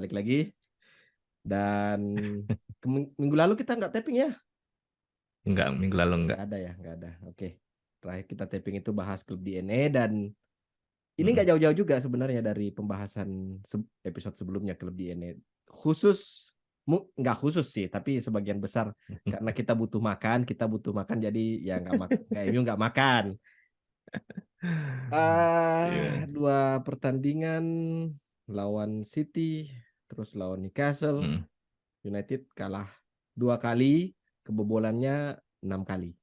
balik lagi. Dan minggu lalu kita nggak tapping ya? Enggak, minggu lalu enggak. Nggak ada ya, nggak ada. Oke. Terakhir kita tapping itu bahas klub DNA dan ini Mm-mm. nggak jauh-jauh juga sebenarnya dari pembahasan episode sebelumnya klub DNA. Khusus, nggak khusus sih, tapi sebagian besar karena kita butuh makan, jadi ya nggak MU nggak makan. Iya. Dua pertandingan lawan City, terus lawan Newcastle, Mm. United kalah 2 kali, kebobolannya 6 kali.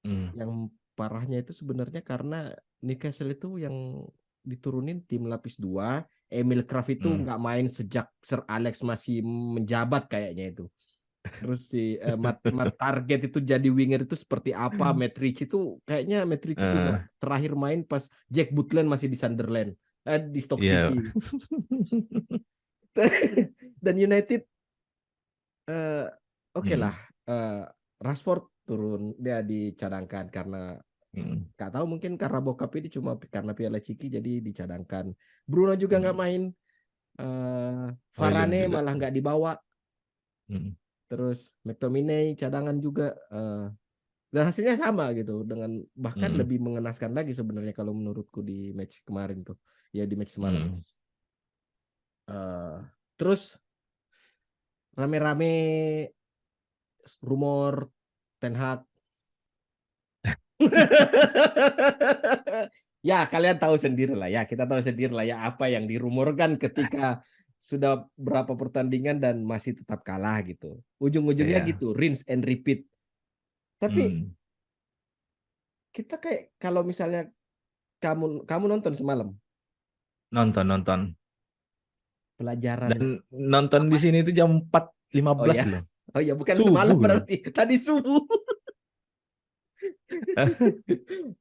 Mm. Yang parahnya itu sebenarnya karena Newcastle itu yang diturunin tim lapis 2, Emil Kraft itu Mm. nggak main sejak Sir Alex masih menjabat kayaknya itu. Terus si Matt Target itu jadi winger itu seperti apa? Matt Ritchie itu kayaknya Matt Ritchie itu Eh, terakhir main pas Jack Butland masih di Sunderland, di Stoke Iya. City. Dan United oke lah, Mm. Rashford turun, dia dicadangkan karena Mm. nggak tahu, mungkin karena bokap ini cuma karena Piala Ciki jadi dicadangkan. Bruno juga nggak Mm. main, Oilen Varane juga. malah nggak dibawa, Mm. terus McTominay cadangan juga. Dan hasilnya sama gitu, dengan bahkan Mm. lebih mengenaskan lagi sebenarnya kalau menurutku di match kemarin tuh, ya di match semalam. Mm. Eh, Terus rame-rame rumor Ten Hag. Ya, kalian tahu sendiri lah ya, kita tahu sendiri lah ya apa yang dirumorkan ketika sudah berapa pertandingan dan masih tetap kalah gitu. Ujung-ujungnya Iya. gitu, rinse and repeat. Tapi Mm. kita kayak kalau misalnya kamu kamu nonton semalam, Nonton. pelajaran Dan nonton di apa? sini itu jam 4.15 Oh ya. loh. Oh ya, bukan semalam Subuh loh. berarti. Tadi subuh.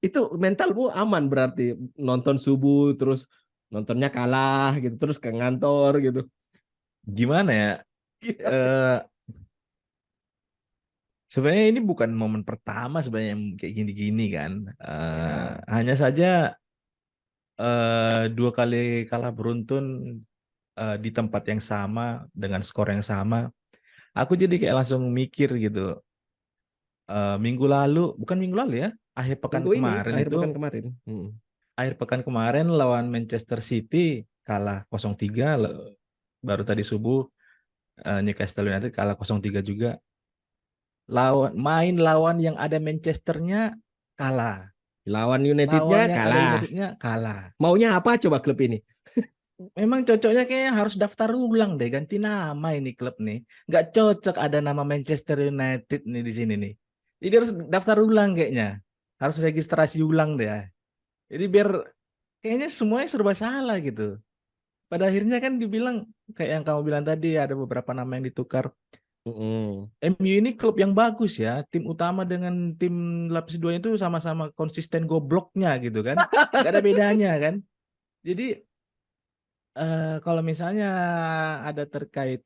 Itu mentalmu aman berarti, nonton subuh terus nontonnya kalah gitu, terus ke ngantor gitu. Gimana ya? Eh, Sebenarnya ini bukan momen pertama sebenarnya yang kayak gini-gini kan. Ya. Hanya saja 2 kali kalah beruntun di tempat yang sama dengan skor yang sama. Aku jadi kayak langsung mikir gitu. Bukan minggu lalu ya, akhir pekan Minggu ini, kemarin akhir itu, pekan kemarin. akhir pekan kemarin lawan Manchester City kalah 0-3, baru tadi subuh Newcastle United kalah 0-3 juga. Lawan yang ada Manchesternya kalah. Lawan Lawan Unitednya yang ada kalah. Unitednya kalah. Maunya apa coba klub ini? Memang cocoknya kayaknya harus daftar ulang deh, ganti nama ini klub nih. Nggak cocok ada nama Manchester United nih di sini nih. Jadi harus daftar ulang kayaknya. Harus registrasi ulang deh. Jadi biar kayaknya semuanya serba salah gitu. Pada akhirnya kan dibilang kayak yang kamu bilang tadi ada beberapa nama yang ditukar. Mm-mm. MU ini klub yang bagus ya. Tim utama dengan tim lapis dua itu sama-sama konsisten gobloknya gitu kan. Gak ada bedanya kan. Jadi kalau misalnya ada terkait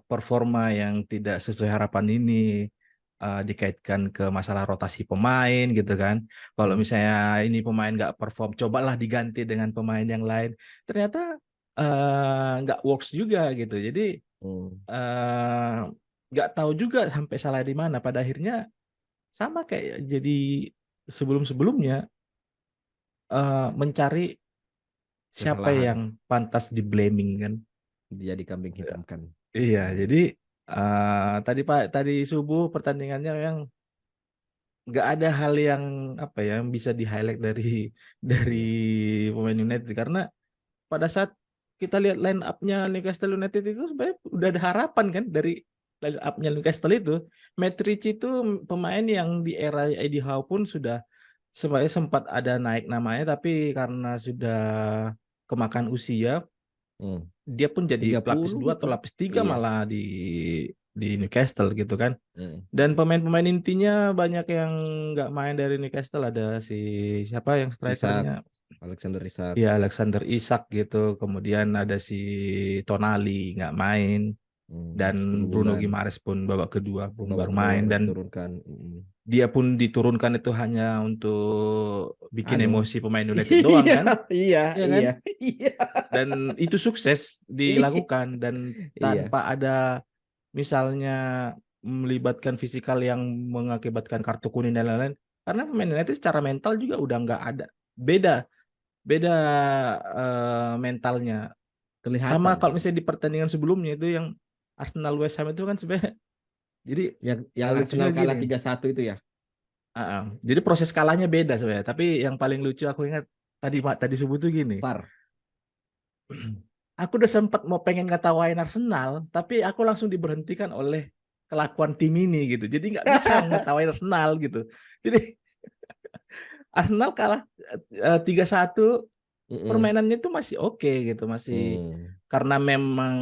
performa yang tidak sesuai harapan ini dikaitkan ke masalah rotasi pemain gitu kan. Kalau Mm. misalnya ini pemain nggak perform, cobalah diganti dengan pemain yang lain. Ternyata nggak works juga gitu. Jadi Mm. eh, nggak tahu juga sampai salah di mana. Pada akhirnya sama kayak jadi sebelum-sebelumnya mencari siapa Kesalahan yang pantas di blaming kan. dia di kambing hitamkan. Iya, jadi tadi subuh pertandingannya yang nggak ada hal yang apa ya yang bisa di highlight dari dari Iya. pemain United karena pada saat kita lihat line up-nya Newcastle United itu sebenarnya udah ada harapan kan dari line up-nya Newcastle itu. Matt Ritchie itu pemain yang di era Eddie Howe pun sudah sebenarnya sempat ada naik namanya tapi karena sudah kemakan usia Mm. dia pun jadi pelapis 30 dua atau gitu. lapis tiga Iya. malah di Newcastle gitu kan. Mm. Dan pemain-pemain intinya banyak yang nggak main dari Newcastle ada si siapa yang Isak, strikernya Alexander Isak. ya Alexander Isak gitu. Kemudian ada si Tonali nggak main dan Harus Bruno keunggulan. Guimaraes pun babak kedua pun Babak baru kedua main baru dan diturunkan. Mm. dia pun diturunkan itu hanya untuk bikin Anu. emosi pemain United doang kan, Iya, ya kan? iya, iya, Dan itu sukses dilakukan dan iya. tanpa ada misalnya melibatkan fisikal yang mengakibatkan kartu kuning dan lain-lain. Karena pemain United secara mental juga udah nggak ada, beda beda mentalnya. Sama Kelihatan. kalau misalnya di pertandingan sebelumnya itu yang Arsenal West Ham itu kan sebenarnya, jadi Yang lucunya Arsenal kalah gini. 3-1 itu ya. Jadi proses kalahnya beda sebenarnya. Tapi yang paling lucu aku ingat tadi subuh tuh gini. VAR. Aku udah sempat mau pengen ngetawain Arsenal, tapi aku langsung diberhentikan oleh kelakuan tim ini gitu. Jadi nggak bisa ngetawain Arsenal gitu. Jadi Arsenal kalah 3-1, Mm-mm. permainannya itu masih oke gitu, masih Hmm. karena memang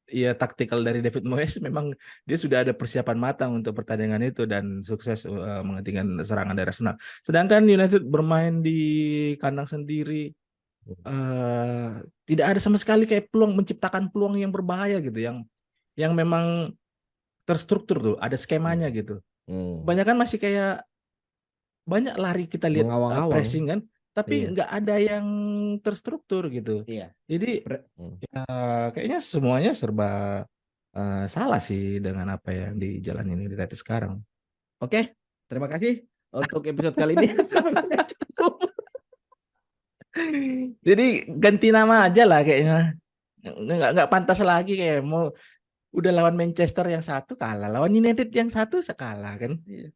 ya taktikal dari David Moyes, memang dia sudah ada persiapan matang untuk pertandingan itu dan sukses menghentikan serangan dari Arsenal. Sedangkan United bermain di kandang sendiri, tidak ada sama sekali kayak peluang, menciptakan peluang yang berbahaya gitu, yang memang terstruktur tuh, ada skemanya Hmm. gitu. Hmm. Kebanyakan masih kayak banyak lari kita lihat Mengawang-awang. pressing kan, tapi Iya. nggak ada yang terstruktur gitu. Iya. Jadi Hmm. kayaknya semuanya serba salah sih dengan apa yang dijalanin United sekarang. Oke, terima kasih untuk episode kali ini. Sampai cukup. Jadi ganti nama aja lah kayaknya. Nggak pantas lagi kayak mau udah lawan Manchester yang satu kalah, lawan United yang satu sekalah kan. Iya.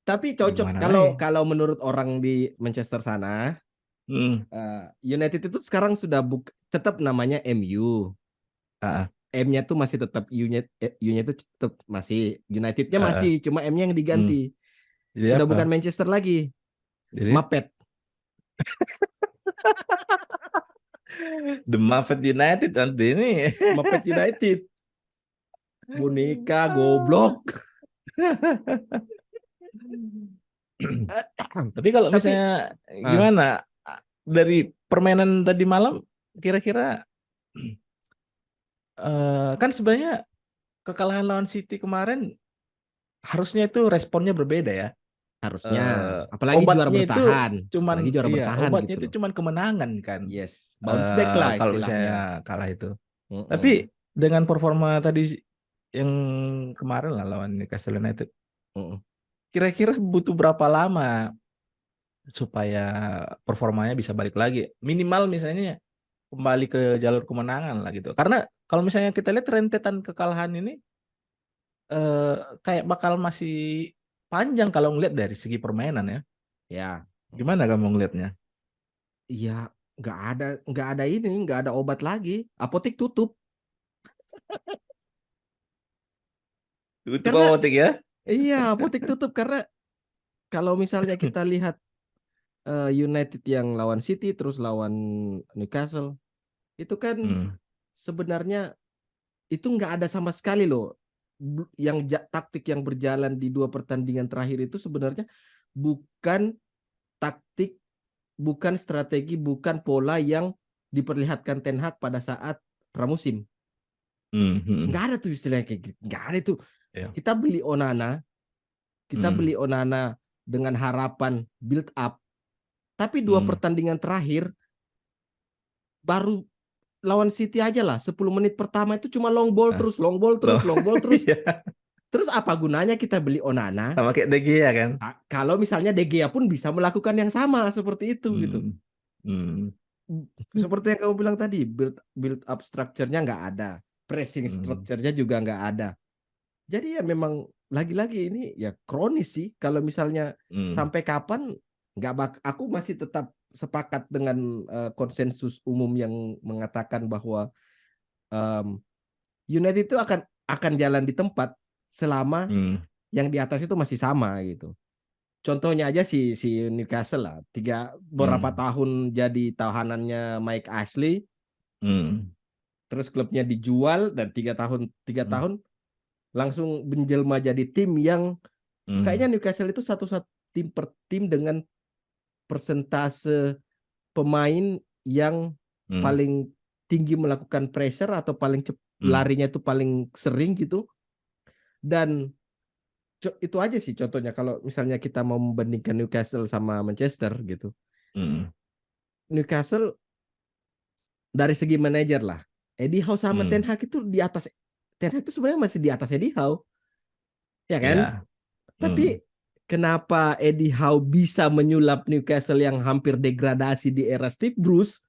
Tapi cocok Gimana kalau lagi? kalau menurut orang di Manchester sana, Hmm. United itu sekarang sudah tetap namanya MU. Ah, M-nya tuh masih tetap U-nya, U-nya itu tetap masih United-nya ah, masih, ah. cuma M-nya yang Hmm. diganti. Jadi Sudah bukan apa? Manchester lagi, Jadi Muppet. The Muppet United nanti ini. Muppet United. Boneka goblok. Tapi kalau Tapi misalnya ah, gimana dari permainan tadi malam, kira-kira kan sebenarnya kekalahan lawan City kemarin harusnya itu responnya berbeda ya. harusnya, apalagi juara Obatnya itu bertahan, cuman, apalagi juara iya, bertahan obatnya gitu itu loh. cuman kemenangan kan. Yes, bounce back lah Kalau misalnya istilahnya. kalah itu. Tapi Mm-mm. dengan performa tadi yang kemarin lah lawan Newcastle United, Mm-mm. kira-kira butuh berapa lama supaya performanya bisa balik lagi? Minimal misalnya kembali ke jalur kemenangan lah gitu. Karena kalau misalnya kita lihat rentetan kekalahan ini eh, kayak bakal masih panjang kalau ngelihat dari segi permainan ya. Ya, Gimana kamu ngelihatnya? iya, nggak ada ini, nggak ada obat lagi. Apotek tutup Itu karena Apotek ya? iya, apotek tutup karena kalau misalnya kita lihat United yang lawan City terus lawan Newcastle itu kan Hmm. sebenarnya itu nggak ada sama sekali loh yang taktik yang berjalan di dua pertandingan terakhir itu sebenarnya bukan taktik, bukan strategi, bukan pola yang diperlihatkan Ten Hag pada saat pramusim. Hmm. Hmm. Nggak ada tuh istilahnya kayak gitu, nggak ada itu. Ya. Kita beli Onana, kita beli Hmm. Onana dengan harapan build up, tapi dua Hmm. pertandingan terakhir baru lawan City aja lah 10 menit pertama itu cuma long ball Ah, terus, long ball loh. terus, long ball terus. Iya. Terus apa gunanya kita beli Onana Sama kayak De Gea kan? kalau misalnya De Gea pun bisa melakukan yang sama seperti itu gitu. Hmm. Hmm. Seperti yang kamu bilang tadi, build up structure-nya nggak ada, pressing Hmm. structure-nya juga nggak ada. Jadi ya memang lagi-lagi ini ya kronis sih. Kalau misalnya Hmm. sampai kapan aku masih tetap sepakat dengan konsensus umum yang mengatakan bahwa um, United itu akan jalan di tempat selama Hmm. yang di atas itu masih sama gitu. Contohnya aja si Newcastle lah, beberapa Hmm. tahun jadi tahanannya Mike Ashley, Hmm. terus klubnya dijual dan tiga Hmm. tahun langsung menjelma jadi tim yang kayaknya Hmm. Newcastle itu satu-satu tim per tim dengan persentase pemain yang Hmm. paling tinggi melakukan pressure atau paling Hmm. larinya itu paling sering gitu. Dan itu aja sih contohnya kalau misalnya kita mau membandingkan Newcastle sama Manchester gitu. Newcastle dari segi manajer lah, Eddie Howe sama Ten Hag itu di atas. Ten Hag itu sebenarnya masih di atas Eddie Howe, ya kan? Ya. Tapi kenapa Eddie Howe bisa menyulap Newcastle yang hampir degradasi di era Steve Bruce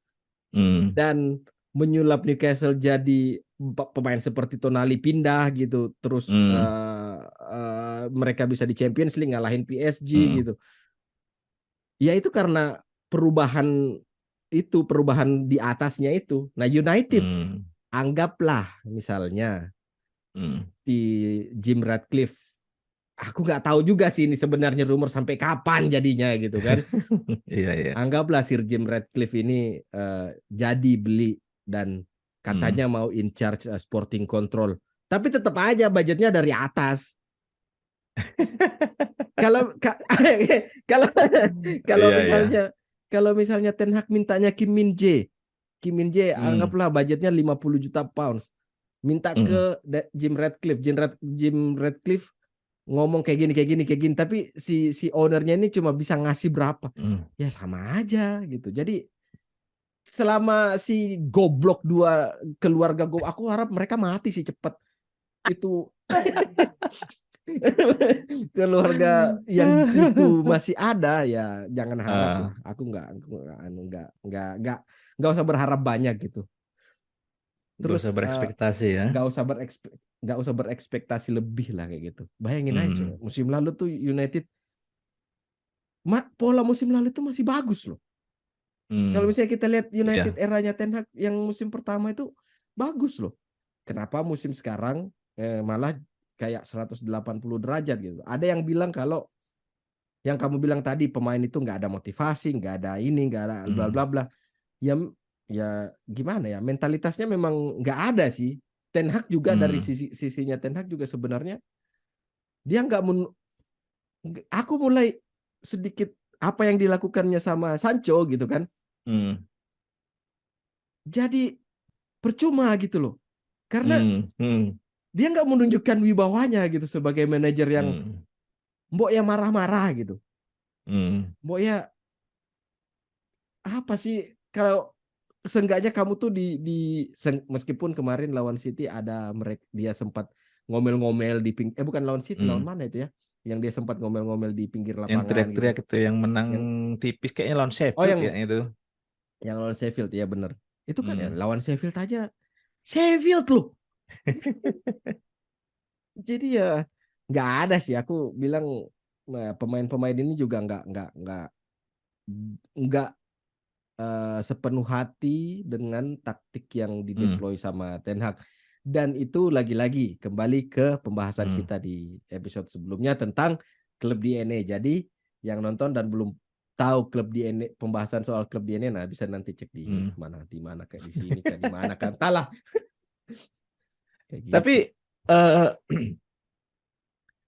dan menyulap Newcastle jadi pemain seperti Tonali pindah gitu, terus mereka bisa di Champions League ngalahin PSG gitu. Ya itu karena perubahan di atasnya itu. Nah United anggaplah misalnya si Jim Ratcliffe, aku nggak tahu juga sih ini sebenarnya rumor sampai kapan jadinya gitu kan. Iya. Anggaplah Sir Jim Ratcliffe ini jadi beli dan katanya mau in charge sporting control, tapi tetap aja budgetnya dari atas. Kalau Iya. kalau misalnya Ten Hag mintanya Kim Min Jae anggaplah budgetnya 50 juta pounds, minta ke Jim Ratcliffe. Jim Ratcliffe ngomong kayak gini, tapi si ownernya ini cuma bisa ngasih berapa, ya sama aja gitu. Jadi selama si goblok dua keluarga aku harap mereka mati sih cepat itu. Keluarga yang itu masih ada ya jangan harap lah. Aku nggak usah berharap banyak gitu. Terus Terus berekspektasi ya. nggak usah berekspektasi lebih lah kayak gitu. Bayangin aja musim lalu tuh United, pola musim lalu itu masih bagus loh. Kalau misalnya kita lihat United eranya Ten Hag yang musim pertama itu bagus loh. Kenapa musim sekarang malah kayak 180 derajat gitu. Ada yang bilang kalau yang kamu bilang tadi pemain itu nggak ada motivasi, nggak ada ini, nggak ada bla bla bla. Ya gimana ya, mentalitasnya memang nggak ada sih. Ten Hag juga dari sisinya Ten Hag juga sebenarnya dia nggak aku mulai sedikit apa yang dilakukannya sama Sancho gitu kan. Jadi percuma gitu loh. Karena dia nggak menunjukkan wibawanya gitu sebagai manajer yang mbok ya marah-marah gitu. Mbok ya apa sih, kalau seenggaknya kamu tuh meskipun kemarin lawan City ada dia sempat ngomel-ngomel di bukan lawan City, lawan mana itu ya? Yang dia sempat ngomel-ngomel di pinggir Yang lapangan teriak-teriak gitu. itu yang menang tipis kayaknya lawan Sheffield ya itu. Yang lawan Sheffield ya bener. Itu kan ya lawan Sheffield aja. Sheffield loh. Jadi ya nggak ada sih, aku bilang pemain-pemain ini juga nggak sepenuh hati dengan taktik yang dideploy sama Ten Hag. Dan itu lagi-lagi kembali ke pembahasan kita di episode sebelumnya tentang klub DNA. Jadi yang nonton dan belum tahu klub DNA, pembahasan soal klub DNA, nah bisa nanti cek di mana kayak di sini kayak di mana kan salah. Kayak gitu. Tapi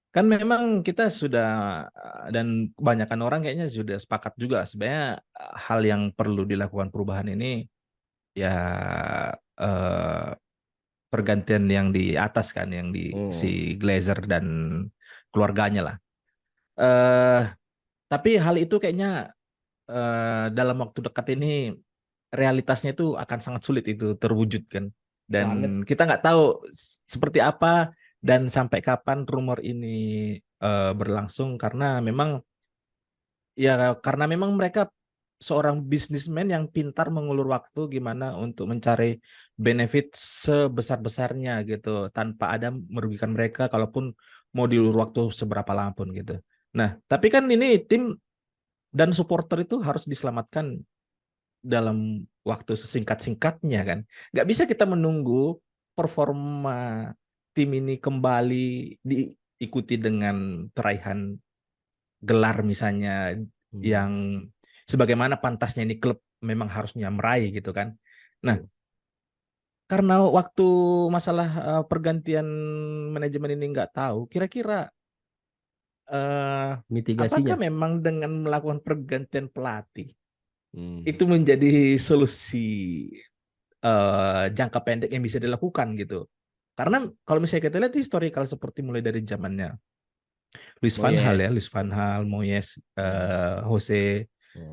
kan memang kita sudah, dan kebanyakan orang kayaknya sudah sepakat juga sebenarnya hal yang perlu dilakukan perubahan ini ya pergantian yang di atas kan, yang di si Glazer dan keluarganya lah. Tapi hal itu kayaknya dalam waktu dekat ini realitasnya itu akan sangat sulit itu terwujudkan. Dan kita nggak tahu seperti apa dan sampai kapan rumor ini berlangsung, karena memang mereka seorang bisnismen yang pintar mengulur waktu gimana untuk mencari benefit sebesar-besarnya gitu tanpa ada merugikan mereka, kalaupun mau diulur waktu seberapa lama pun gitu. Nah, tapi kan ini tim dan supporter itu harus diselamatkan dalam waktu sesingkat-singkatnya kan. Nggak bisa kita menunggu performa tim ini kembali diikuti dengan peraihan gelar misalnya yang sebagaimana pantasnya ini klub memang harusnya meraih gitu kan. Nah, karena waktu masalah pergantian manajemen ini nggak tahu, kira-kira mitigasinya apakah memang dengan melakukan pergantian pelatih itu menjadi solusi jangka pendek yang bisa dilakukan gitu. Karena kalau misalnya kita lihat historikal seperti mulai dari zamannya Luis van Gaal ya, Moyes. Luis van Gaal, Moyes, Hmm. Jose.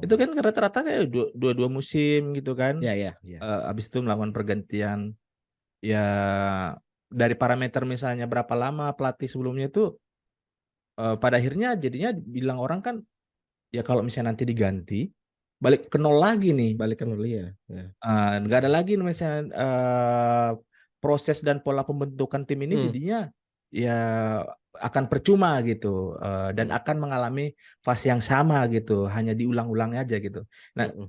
Itu Hmm. kan rata-rata kayak dua musim gitu kan. Ya, ya, ya. Habis itu melakukan pergantian. Ya dari parameter misalnya berapa lama pelatih sebelumnya itu pada akhirnya jadinya bilang orang kan ya kalau misalnya nanti diganti balik ke nol lagi nih. Balikan dulu ya. Ya. Nggak ada lagi misalnya proses dan pola pembentukan tim ini Hmm. jadinya ya akan percuma gitu dan Hmm. akan mengalami fase yang sama gitu, hanya diulang-ulang aja gitu. Nah, Hmm.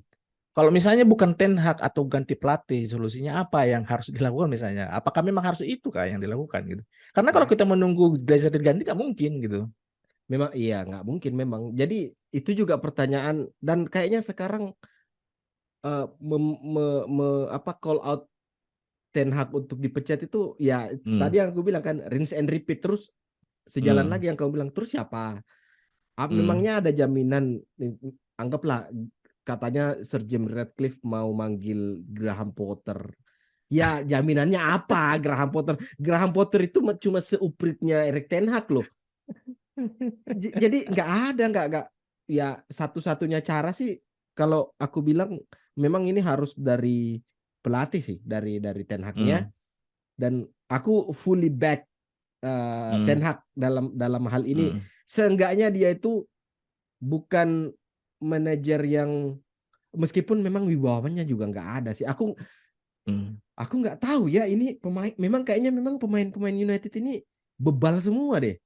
kalau misalnya bukan Ten Hag atau ganti pelatih, solusinya apa yang harus dilakukan misalnya? Apakah memang harus itu kah yang dilakukan gitu? Karena kalau Ya, kita menunggu Glazer diganti nggak mungkin gitu. memang iya nggak mungkin memang. Jadi itu juga pertanyaan dan kayaknya sekarang apa call out Ten Hag untuk dipecat itu ya Hmm, tadi yang aku bilang kan rinse and repeat terus sejalan hmm, lagi yang kamu bilang terus siapa? hmm, Memangnya ada jaminan anggaplah katanya Sir Jim Ratcliffe mau manggil Graham Potter. Ya jaminannya apa Graham Potter? Graham Potter itu cuma seupritnya Erik Ten Hag loh. Jadi nggak ada nggak ya satu-satunya cara sih kalau aku bilang memang ini harus dari pelatih sih dari Ten Hag-nya hmm, dan aku fully back Ten hmm, Hag dalam hal ini hmm, seenggaknya dia itu bukan manajer yang meskipun memang wibawanya juga nggak ada sih hmm. aku nggak tahu ya ini pemain memang kayaknya memang pemain-pemain United ini bebal semua deh.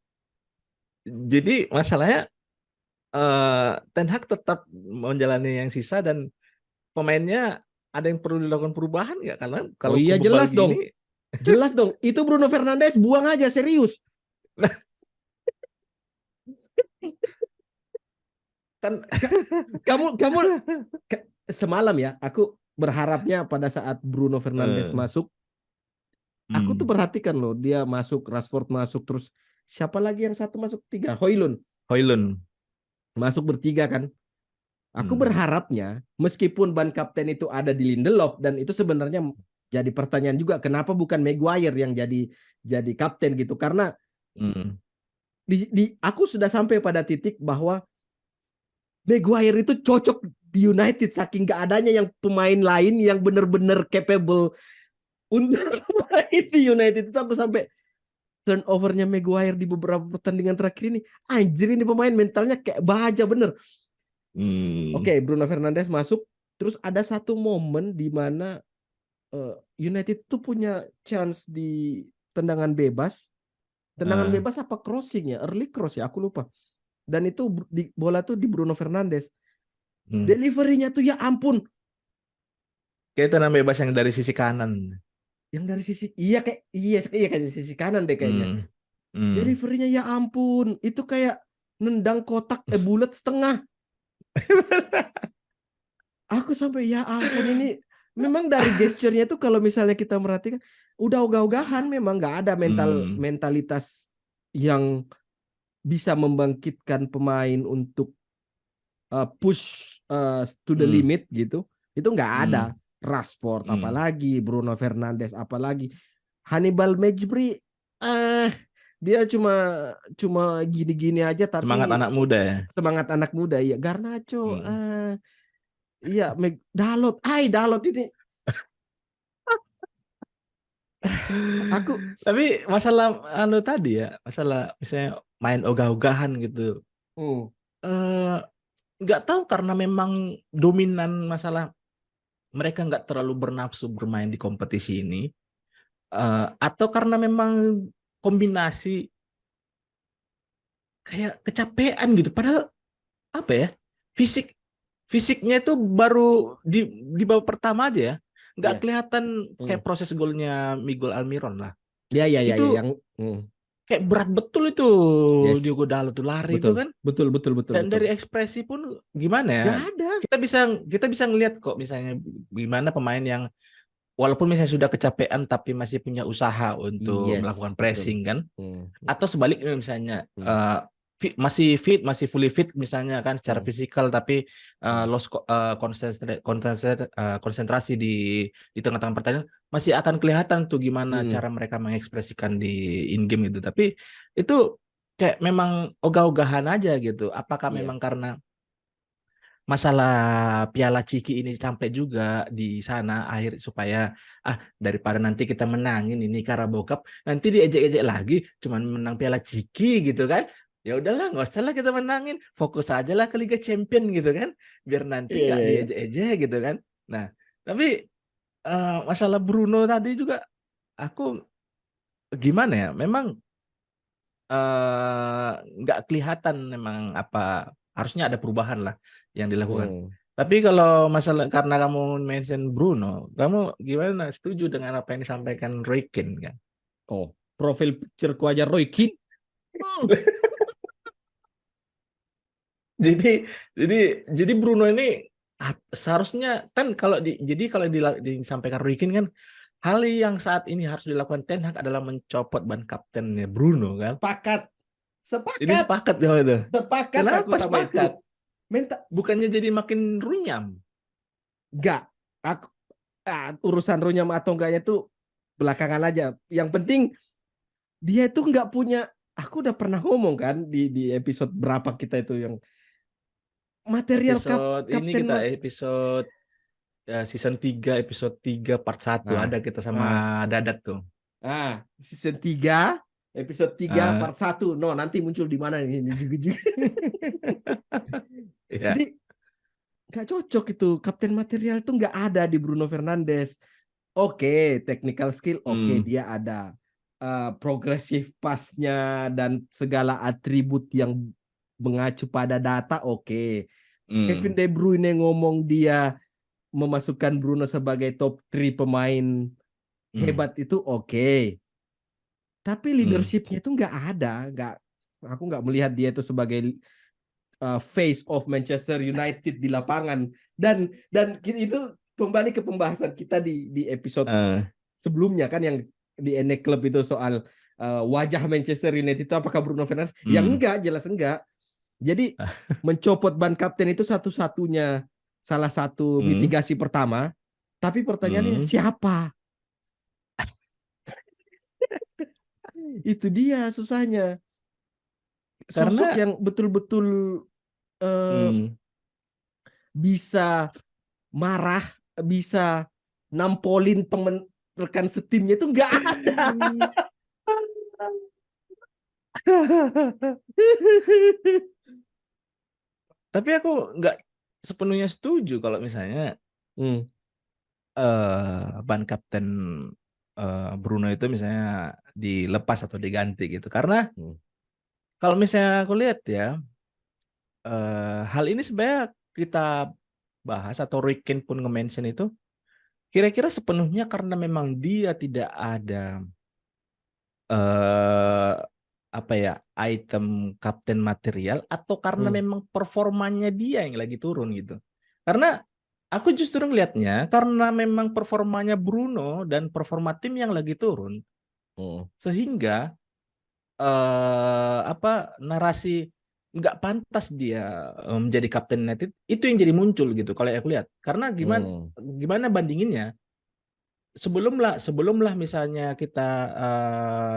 Jadi masalahnya Ten Hag tetap menjalani yang sisa dan pemainnya ada yang perlu dilakukan perubahan nggak? Karena Oh kalau iya kebebal jelas dong. gini, Jelas dong, itu Bruno Fernandes buang aja serius. kan Kamu semalam ya, aku berharapnya pada saat Bruno Fernandes eh, masuk, aku tuh hmm, perhatikan loh, dia masuk, Rashford masuk, terus siapa lagi yang satu masuk tiga, Højlund Højlund. masuk bertiga kan. Aku Hmm, berharapnya meskipun ban kapten itu ada di Lindelof dan itu sebenarnya jadi pertanyaan juga kenapa bukan Maguire yang jadi kapten gitu karena hmm, aku sudah sampai pada titik bahwa Maguire itu cocok di United saking gak adanya yang pemain lain yang benar-benar capable untuk main di United itu aku sampai turnovernya Maguire di beberapa pertandingan terakhir ini anjir ini pemain mentalnya kayak baja bener. hmm, Oke, Bruno Fernandes masuk terus ada satu momen di mana United tuh punya chance di tendangan ah, bebas apa crossing ya early cross ya aku lupa dan itu bola tuh di Bruno Fernandes hmm. deliverynya tuh ya ampun Kayak tenang bebas yang dari sisi kanan. yang dari sisi iya kayak sisi kanan deh kayaknya Hmm, hmm. deliverynya ya ampun itu kayak nendang kotak bulat setengah aku sampai ya ampun ini memang dari gesturnya tuh kalau misalnya kita merhatikan udah ogah-ogahan memang nggak ada Hmm, mentalitas yang bisa membangkitkan pemain untuk push to the hmm, limit gitu itu nggak ada hmm, Rashford hmm. apalagi Bruno Fernandes apalagi Hannibal Mejbri dia cuma cuma gini-gini aja Semangat tapi anak muda ya. semangat anak muda ya Garnacho Hmm. iya Dalot Dalot ini aku Tapi masalah anu tadi ya, masalah misalnya main ogah-ogahan gitu. hmm, Eh nggak tahu karena memang dominan masalah mereka nggak terlalu bernafsu bermain di kompetisi ini, atau karena memang kombinasi kayak kecapean gitu. Padahal apa ya, fisik fisiknya itu baru di babak pertama aja ya, nggak ya kelihatan hmm. kayak proses golnya Miguel Almiron lah. Ya Itu yang kayak berat betul itu yes Diogo Dalot tuh lari itu betul kan. betul betul betul Dan betul dari ekspresi pun gimana ya? nggak ada Kita bisa ngelihat kok misalnya gimana pemain yang walaupun misalnya sudah kecapean tapi masih punya usaha untuk yes melakukan betul pressing kan, hmm, atau sebaliknya misalnya hmm, masih fit, masih fully fit misalnya kan secara hmm, fisikal tapi hmm, lost konsentrasi di tengah-tengah pertandingan masih akan kelihatan tuh gimana hmm. cara mereka mengekspresikan di in game itu. Tapi itu kayak memang ogah-ogahan aja gitu. Apakah Iya. memang karena masalah Piala Ciki ini sampai juga di sana akhir supaya daripada nanti kita menangin ini Carabao Cup nanti diejek-ejek lagi cuman menang Piala Ciki gitu kan, ya udahlah nggak usah lah kita menangin, fokus aja lah ke Liga Champion gitu kan, biar nanti Iya, nggak iya, iya. diejek-ejek gitu kan. Nah tapi masalah Bruno tadi juga aku gimana ya, memang nggak kelihatan memang apa, harusnya ada perubahan lah yang dilakukan. Hmm. Tapi kalau masalah karena kamu mention Bruno, kamu gimana? Setuju dengan apa yang disampaikan Roy Keane kan? Oh, profil pictureku aja Roy Keane. Hmm. Jadi jadi Bruno ini seharusnya kan jadi kalau disampaikan Roy Keane kan hal yang saat ini harus dilakukan Ten Hag adalah mencopot ban kaptennya Bruno kan. Sepakat. Ini Sepakat. sepakat sama itu. Sepakat aku Kenapa sama itu. sepakat? Minta Bukannya jadi makin runyam? enggak. Aku urusan runyam atau enggaknya tuh belakangan aja. Yang penting dia itu nggak punya. Aku udah pernah ngomong kan di episode berapa kita itu yang material Episode ini kapten kita episode season 3 episode 3 part 1 nah, ada kita sama nah, Dadat tuh. season 3 episode 3 Ah, part 1. No, nanti muncul di mana ini juga. ya. Jadi nggak cocok itu kapten material tuh nggak ada di Bruno Fernandes. Oke, technical skill oke Hmm, dia ada. Progresif pasnya dan segala atribut yang mengacu pada data oke. Kevin hmm, De Bruyne ngomong dia memasukkan Bruno sebagai top 3 pemain hmm, hebat itu oke. Tapi hmm. leadershipnya itu nggak ada, aku nggak melihat dia itu sebagai face of Manchester United di lapangan. Dan itu kembali ke pembahasan kita di episode Eh, sebelumnya kan yang di NE Club itu soal wajah Manchester United itu apakah Bruno Fernandes? Ya hmm. enggak, jelas enggak. Jadi mencopot ban kapten itu satu-satunya salah satu Hmm, mitigasi pertama. Tapi pertanyaannya hmm. siapa? Itu dia susahnya. Sosok Karena yang betul-betul eh, hmm. bisa marah, bisa nampolin rekan setimnya itu nggak ada. Tapi aku nggak sepenuhnya setuju kalau misalnya Hmm, ban kapten Bruno itu misalnya dilepas atau diganti gitu. Karena hmm, kalau misalnya aku lihat ya, hal ini sebenarnya kita bahas atau Roy Keane pun nge-mention itu kira-kira sepenuhnya karena memang dia tidak ada eh apa ya item kapten material atau karena hmm, memang performanya dia yang lagi turun gitu. Karena aku justru ngelihatnya karena memang performanya Bruno dan performa tim yang lagi turun hmm, sehingga apa narasi nggak pantas dia menjadi kapten United itu yang jadi muncul gitu kalau aku lihat. Karena gimana hmm, gimana bandinginnya sebelumlah misalnya kita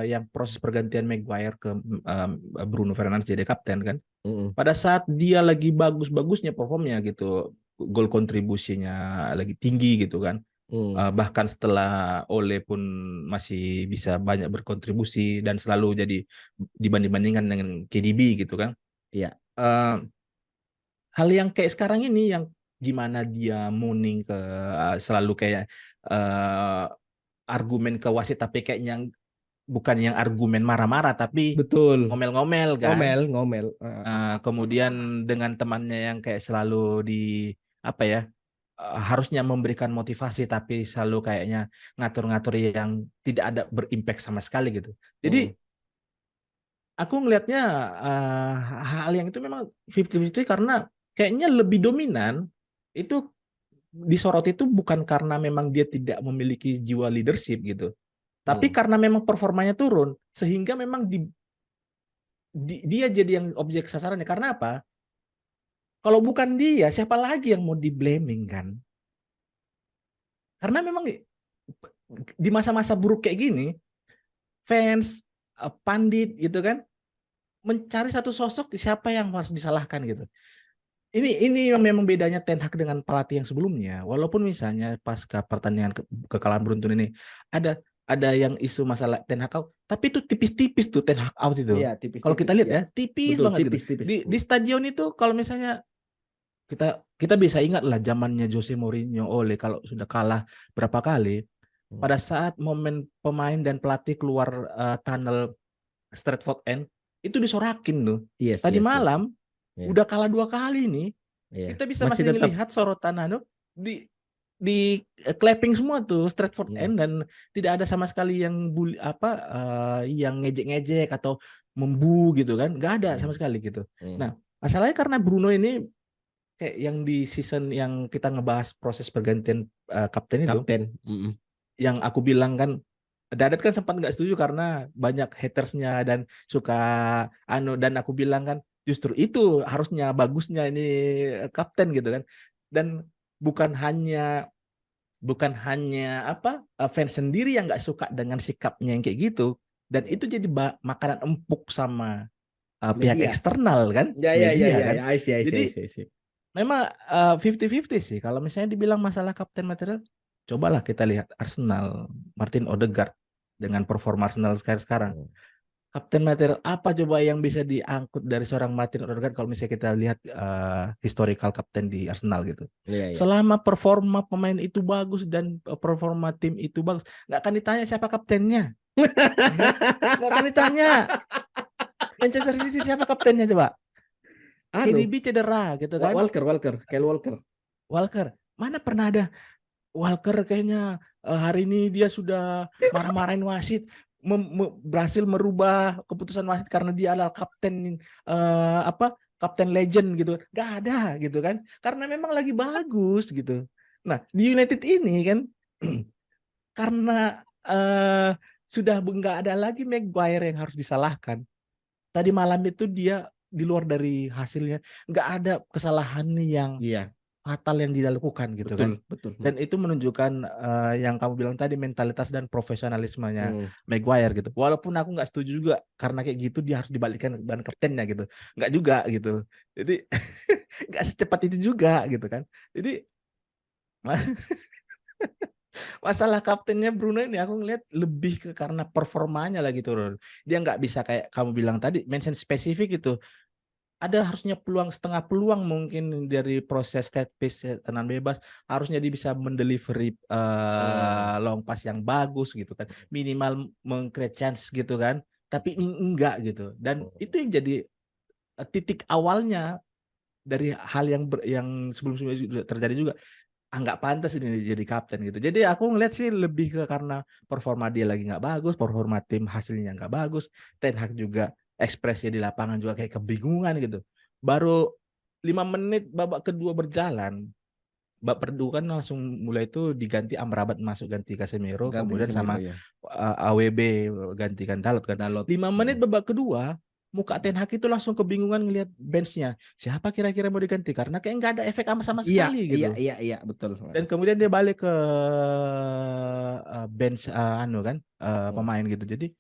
yang proses pergantian Maguire ke Bruno Fernandes jadi kapten kan. hmm, Pada saat dia lagi bagus-bagusnya performnya gitu, gol kontribusinya lagi tinggi gitu kan. hmm. Bahkan setelah Ole pun masih bisa banyak berkontribusi dan selalu jadi dibanding-bandingkan dengan KDB gitu kan. Iya, Eh, Hal yang kayak sekarang ini yang gimana dia mooning ke selalu kayak eh, argumen ke wasit tapi kayaknya bukan yang argumen marah-marah tapi betul. ngomel-ngomel kan. Ngomel, ngomel. Kemudian dengan temannya yang kayak selalu di apa ya harusnya memberikan motivasi tapi selalu kayaknya ngatur-ngatur yang tidak ada berimpact sama sekali gitu. Jadi Hmm, aku ngelihatnya eh, hal yang itu memang 50-50 karena kayaknya lebih dominan itu disorot itu bukan karena memang dia tidak memiliki jiwa leadership gitu. Tapi hmm, karena memang performanya turun sehingga memang dia jadi yang objek sasarannya. Karena apa? Kalau bukan dia, siapa lagi yang mau di-blaming kan? Karena memang di masa-masa buruk kayak gini, fans, pandit gitu kan, mencari satu sosok siapa yang harus disalahkan gitu. Ini yang memang bedanya Ten Hag dengan pelatih yang sebelumnya. Walaupun misalnya pasca pertandingan kekalahan beruntun ini ada yang isu masalah Ten Hag out, tapi itu tipis-tipis tuh Ten Hag out itu. Iya, Kalau kita tipis-tipis. lihat Ya. ya, tipis Betul, banget gitu. tipis-tipis. Di stadion itu kalau misalnya kita bisa ingat lah zamannya Jose Mourinho, Ole kalau sudah kalah berapa kali, pada saat momen pemain dan pelatih keluar tunnel Stratford End itu disorakin tuh. Yes, Tadi yes, yes. malam Iya. udah kalah 2 kali nih. Iya. Kita bisa Masih masih tetap. ngelihat sorotan di clapping semua tuh Stratford End dan tidak ada sama sekali yang yang ngejek-ngejek atau membu gitu kan. Nggak ada sama sekali gitu. Nah, masalahnya karena Bruno ini kayak yang di season yang kita ngebahas proses pergantian kapten itu, yang aku bilang kan, Dadat kan sempat nggak setuju karena banyak hatersnya dan suka dan aku bilang kan justru itu harusnya bagusnya ini kapten gitu kan. Dan bukan hanya fans sendiri yang nggak suka dengan sikapnya yang kayak gitu, dan itu jadi makanan empuk sama pihak Media. eksternal kan, Ya, media kan. I see. Jadi memang 50-50 sih kalau misalnya dibilang masalah kapten material. Cobalah kita lihat Arsenal, Martin Odegaard dengan performa Arsenal sekarang. Kapten material apa coba yang bisa diangkut dari seorang Martin Odegaard kalau misalnya kita lihat historical kapten di Arsenal gitu. Selama performa pemain itu bagus dan performa tim itu bagus, nggak akan ditanya siapa kaptennya. Nggak akan ditanya. Manchester City siapa kaptennya coba? KDB cedera gitu kan. Kyle Walker. Mana pernah ada Walker kayaknya hari ini dia sudah marah-marahin wasit, berhasil merubah keputusan wasit karena dia adalah kapten kapten legend gitu. Gak ada gitu kan. Karena memang lagi bagus gitu. Nah, di United ini kan karena sudah nggak ada lagi Maguire yang harus disalahkan. Tadi malam itu dia di luar dari hasilnya nggak ada kesalahan yang fatal yang dilakukan gitu kan. Betul. Dan itu menunjukkan yang kamu bilang tadi, mentalitas dan profesionalismenya Maguire gitu. Walaupun aku nggak setuju juga karena kayak gitu dia harus dibalikkan ban kaptennya gitu. Nggak juga gitu. Jadi nggak secepat itu juga gitu kan. Jadi masalah kaptennya Bruno ini aku ngeliat lebih ke karena performanya lagi turun. Dia nggak bisa kayak kamu bilang tadi, mention spesifik itu. Ada harusnya setengah peluang mungkin dari proses set piece tenang bebas, harusnya dia bisa mendelivery long pass yang bagus gitu kan, minimal meng-create chance gitu kan, tapi ini enggak gitu. Dan itu yang jadi titik awalnya dari hal yang sebelum-sebelumnya terjadi juga. Nggak pantas ini jadi kapten gitu. Jadi aku ngeliat sih lebih ke karena performa dia lagi nggak bagus, performa tim hasilnya nggak bagus, Ten Hag juga ekspresi di lapangan juga kayak kebingungan gitu. Baru 5 menit babak kedua berjalan, babak kedua kan langsung mulai itu diganti Amrabat masuk ganti Casemiro, kemudian sama AWB gantikan Dalot kan. 5 menit babak kedua, muka Ten Hag itu langsung kebingungan ngelihat benchnya. Siapa kira-kira mau diganti? Karena kayak nggak ada efek sama sekali gitu. Iya, betul. Dan kemudian dia balik ke bench pemain gitu. Jadi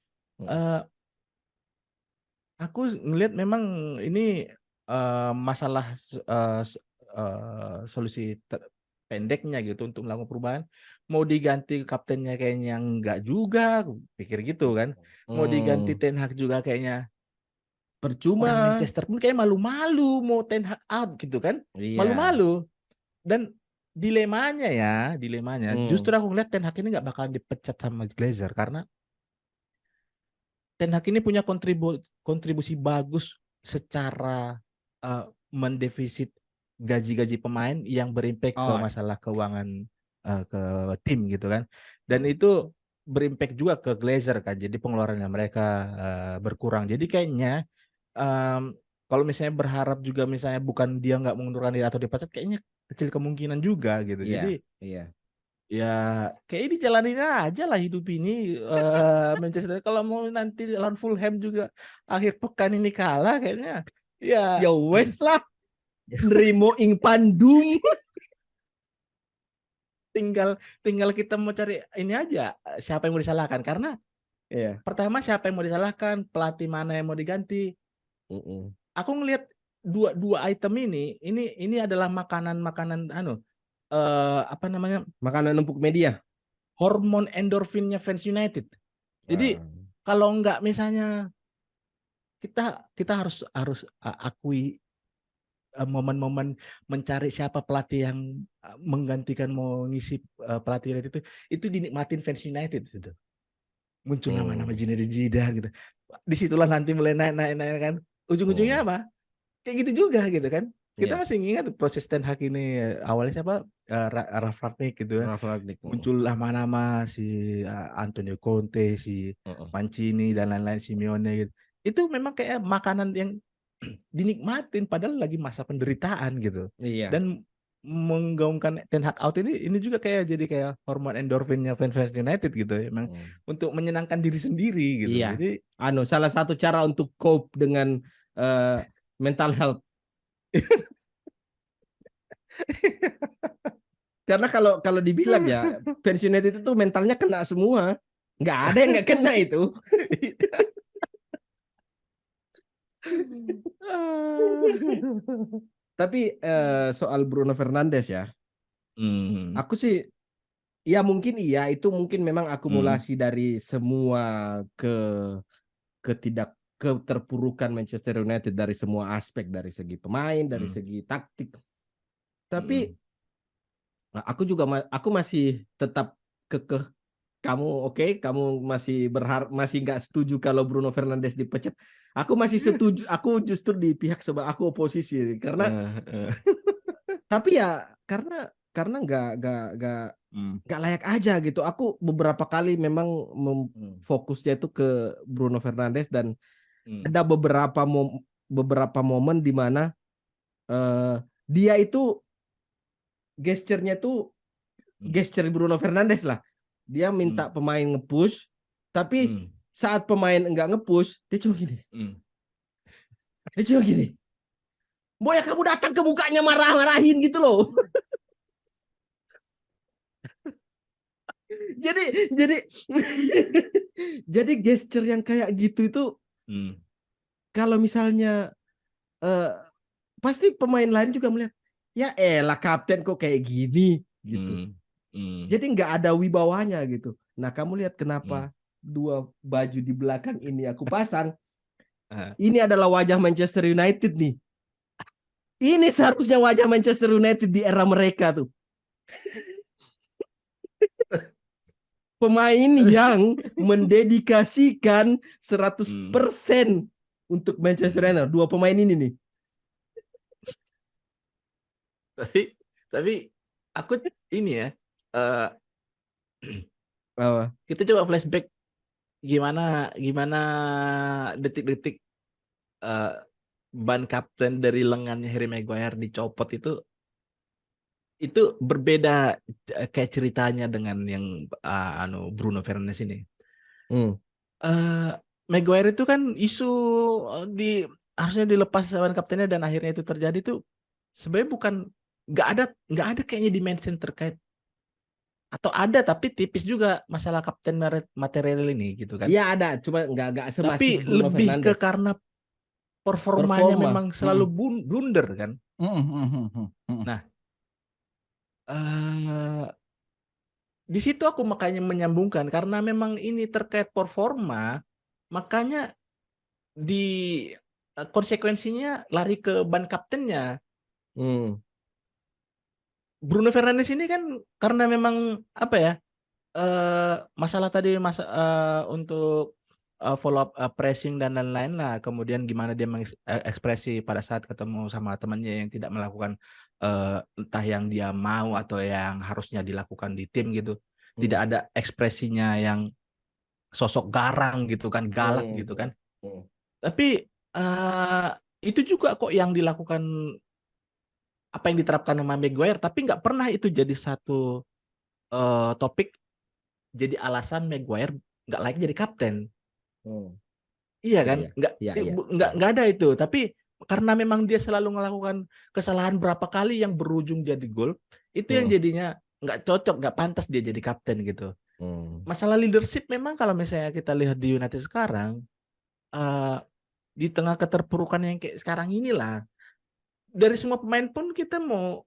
aku ngelihat memang ini masalah solusi pendeknya gitu untuk melakukan perubahan. Mau diganti kaptennya kayaknya enggak juga, pikir gitu kan. Mau diganti Ten Hag juga kayaknya percuma. Orang Manchester pun kayak malu-malu mau Ten Hag out gitu kan. Malu-malu. Dan dilemanya justru aku ngeliat Ten Hag ini nggak bakalan dipecat sama Glazer karena Ten Hag ini punya kontribusi bagus secara mendefisit gaji-gaji pemain yang berimpact ke masalah keuangan ke tim gitu kan. Dan itu berimpact juga ke Glazer kan. Jadi pengeluarannya mereka berkurang. Jadi kayaknya kalau misalnya berharap juga misalnya bukan dia nggak mengundurkan diri atau dipecat, kayaknya kecil kemungkinan juga gitu. Jadi ya kayak dijalanin aja lah hidup ini. Manchester kalau mau nanti lawan Fulham juga akhir pekan ini kalah kayaknya ya wes lah. Nrimo ing pandum. tinggal kita mau cari ini aja siapa yang mau disalahkan karena pertama siapa yang mau disalahkan, pelatih mana yang mau diganti. Mm-mm. Aku ngelihat dua item ini adalah makanan apa namanya, Makanan empuk media. hormon endorfinnya fans United. Jadi Ah. kalau nggak misalnya kita harus harus akui momen-momen mencari siapa pelatih yang menggantikan mau ngisi pelatih United itu dinikmatin fans United gitu. Muncul nama-nama Zinedine Zidane gitu. Disitulah nanti mulai naik kan. Ujung-ujungnya apa? Kayak gitu juga gitu kan. Kita Iya, masih ingat proses Ten Hag ini awalnya siapa? Ralf Rangnick gitu kan. Ralf Rangnick. Muncul nama-nama si Antonio Conte, si Mancini dan lain-lain, Simeone gitu. Itu memang kayak makanan yang dinikmatin padahal lagi masa penderitaan gitu. Iya. Dan menggaungkan Ten Hag out ini juga kayak jadi kayak hormon endorfinnya fans United gitu ya. Emang untuk menyenangkan diri sendiri gitu. Iya. Jadi Salah satu cara untuk cope dengan mental health. Karena kalau dibilang ya, fans United itu mentalnya kena semua. Nggak ada yang nggak kena itu. Tapi soal Bruno Fernandes ya, aku sih ya mungkin iya itu mungkin memang akumulasi dari semua keterpurukan Manchester United dari semua aspek, dari segi pemain, dari segi taktik. Tapi aku masih tetap kekeh. Kamu masih masih nggak setuju kalau Bruno Fernandes dipecat. Aku masih setuju. Aku justru di pihak sebelah, aku oposisi karena tapi ya karena nggak layak aja gitu. Aku beberapa kali memang fokusnya itu ke Bruno Fernandes dan ada beberapa momen di mana dia itu gesturnya tuh gesture Bruno Fernandes lah. Dia minta pemain nge-push, tapi saat pemain enggak nge-push, dia cuma gini. Dia cuma gini. Boy, kamu datang ke mukanya marah-marahin gitu loh. jadi jadi gesture yang kayak gitu itu kalau misalnya pasti pemain lain juga melihat, ya elah kapten kok kayak gini gitu. Jadi nggak ada wibawanya gitu. Nah, kamu lihat kenapa dua baju di belakang ini aku pasang. Ini adalah wajah Manchester United nih. Ini seharusnya wajah Manchester United di era mereka tuh. Pemain yang mendedikasikan 100% untuk Manchester United. Dua pemain ini nih. Tapi aku ini ya, Apa? kita coba flashback gimana detik-detik ban kapten dari lengannya Harry Maguire dicopot itu berbeda kayak ceritanya dengan yang Bruno Fernandes ini. Maguire itu kan isu harusnya dilepas ban kaptennya dan akhirnya itu terjadi tuh sebenarnya bukan nggak ada kayaknya dimension terkait atau ada tapi tipis juga masalah kapten material ini gitu kan. Iya ada, cuma nggak semasif Tapi Bruno lebih ke Fernandes. karena performanya Performa. memang selalu blunder kan. Nah, di situ aku makanya menyambungkan karena memang ini terkait performa, makanya di konsekuensinya lari ke ban kaptennya. Bruno Fernandes ini kan karena memang apa ya, masalah tadi untuk follow up pressing dan lain-lain lah, kemudian gimana dia mengekspresi pada saat ketemu sama temannya yang tidak melakukan entah yang dia mau atau yang harusnya dilakukan di tim gitu, tidak ada ekspresinya yang sosok garang gitu kan, galak gitu kan. Tapi itu juga kok yang dilakukan, apa yang diterapkan sama Maguire, tapi nggak pernah itu jadi satu topik jadi alasan Maguire nggak layak jadi kapten. Iya kan? Nggak ada itu. Tapi karena memang dia selalu melakukan kesalahan berapa kali yang berujung jadi gol, itu yang jadinya nggak cocok, nggak pantas dia jadi kapten gitu. Masalah leadership memang kalau misalnya kita lihat di United sekarang, di tengah keterpurukan yang kayak sekarang inilah, dari semua pemain pun kita mau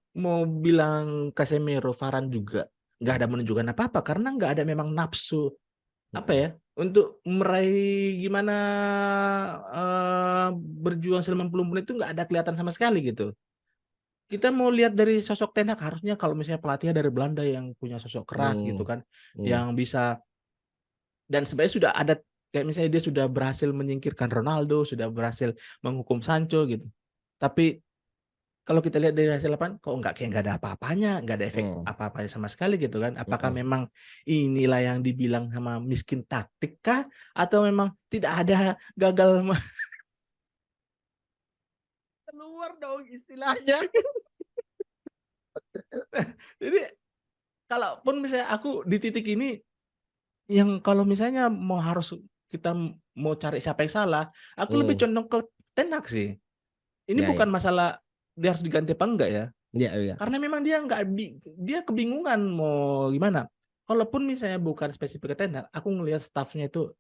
bilang Casemiro, Varane juga nggak ada menunjukkan apa-apa karena nggak ada memang nafsu apa ya untuk meraih gimana berjuang selama 90 menit itu nggak ada kelihatan sama sekali gitu. Kita mau lihat dari sosok Ten Hag, harusnya kalau misalnya pelatih dari Belanda yang punya sosok keras gitu Hmm. kan, Hmm. yang bisa, dan sebenarnya sudah ada kayak misalnya dia sudah berhasil menyingkirkan Ronaldo, sudah berhasil menghukum Sancho gitu. Tapi kalau kita lihat dari hasil lapangan, kok kayak nggak ada apa-apanya, nggak ada efek Hmm. apa-apanya sama sekali gitu kan. Apakah Hmm. memang inilah yang dibilang sama miskin taktik kah? Atau memang tidak ada gagal? Keluar dong istilahnya. Jadi kalaupun misalnya aku di titik ini, yang kalau misalnya kita mau cari siapa yang salah, aku lebih Hmm. condong ke Ten Hag sih. Ini Ya, bukan ya. masalah dia harus diganti apa enggak ya. Ya, ya. Karena memang dia nggak dia kebingungan mau gimana. Kalaupun misalnya bukan spesifik ke Ten Hag, aku ngelihat staffnya itu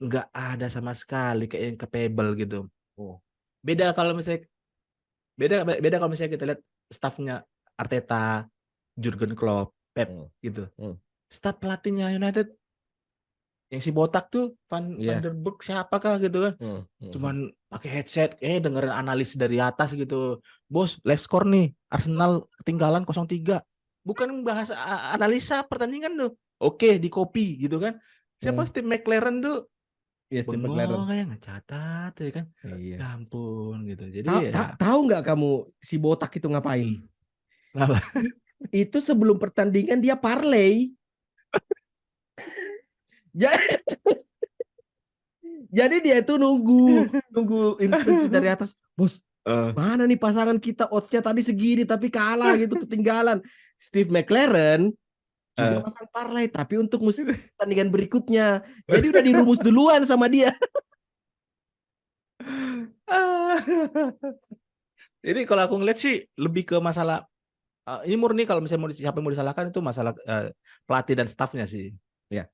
nggak ada sama sekali kayak yang capable gitu. Oh. Beda kalau misalnya beda kalau misalnya kita lihat staffnya Arteta, Jurgen Klopp, Pep Hmm. gitu. Hmm. Staff pelatihnya United yang si botak tuh Van Iya. der Berg siapakah gitu kan. Hmm. Hmm. Cuman pakai headset dengerin analis dari atas gitu. Bos, live score nih. Arsenal ketinggalan 0-3. Bukan bahas analisa pertandingan tuh. Oke, di copy gitu kan. Siapa Hmm. Steve McLaren tuh Iya, Steve McLaren. bengong kayak ngecatat ya kan. Iya. Ya ampun gitu. Jadi ya Tahu nggak kamu si botak itu ngapain? kenapa? Itu sebelum pertandingan dia parlay. Ja- Jadi dia itu nunggu instruksi dari atas. Bos, Eh, mana nih pasangan kita oddsnya tadi segini tapi kalah gitu ketinggalan. Steve McLaren juga eh. masang parlay tapi untuk pertandingan berikutnya. Jadi udah dirumus duluan sama dia. Jadi kalau aku ngeliat sih lebih ke masalah ini murni kalau misalnya siapa yang mau disalahkan itu masalah pelatih dan staffnya sih. Ya.